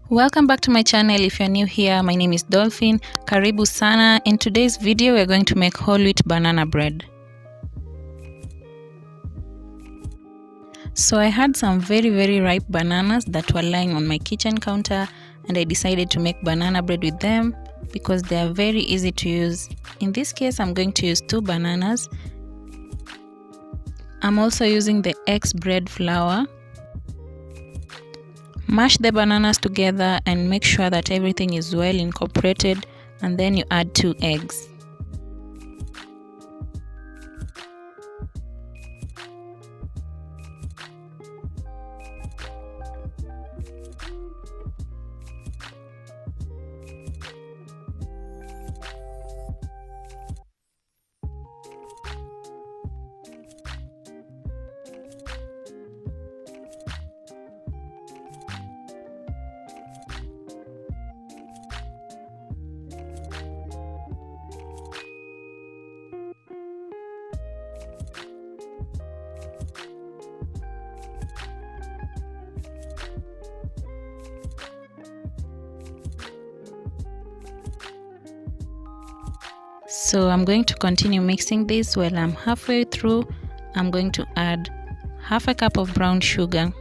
Welcome back to my channel. If you're new here, my name is Dolphin. Karibu sana. In today's video, we're going to make whole wheat banana bread. So I had some very ripe bananas that were lying on my kitchen counter, and I decided to make banana bread with them because they are very easy to use. In this case, I'm going to use 2 bananas. I'm also using the X bread flour. Mash the bananas together and make sure that everything is well incorporated, and then you add 2 eggs. So I'm going to continue mixing this. While I'm halfway through, I'm going to add half a cup of brown sugar.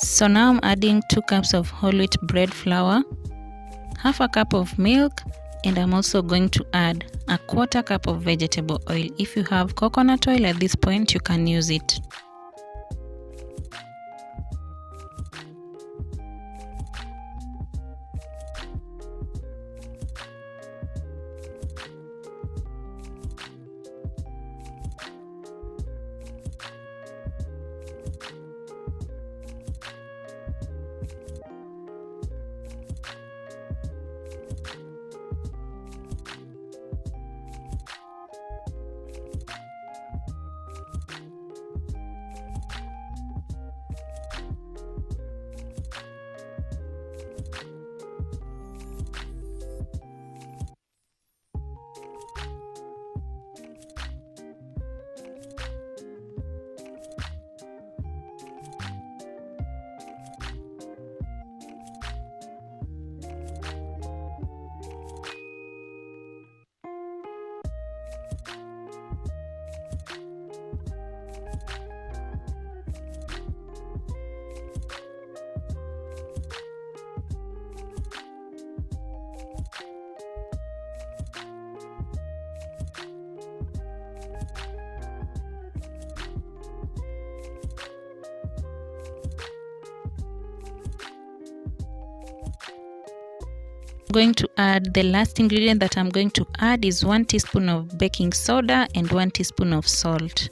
So now I'm adding 2 cups of whole wheat bread flour, half a cup of milk, and I'm also going to add a 1/4 cup of vegetable oil. If you have coconut oil at this point, you can use it. Going to add the last ingredient that I'm going to add is 1 teaspoon of baking soda and 1 teaspoon of salt.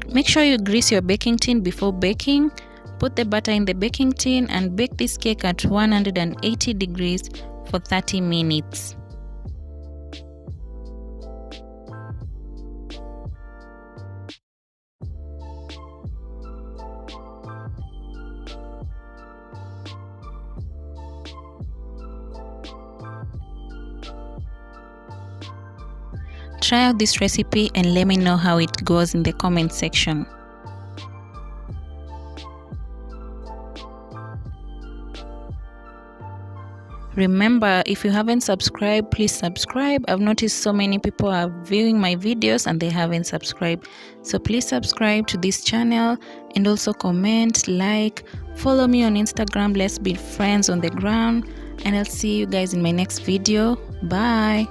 Make sure you grease your baking tin before baking. Put the butter in the baking tin and bake this cake at 180 degrees for 30 minutes. Try out this recipe and let me know how it goes in the comment section. Remember, if you haven't subscribed, please subscribe. I've noticed so many people are viewing my videos and they haven't subscribed. So please subscribe to this channel and also comment, like, follow me on Instagram. Let's be friends on the ground. And I'll see you guys in my next video. Bye.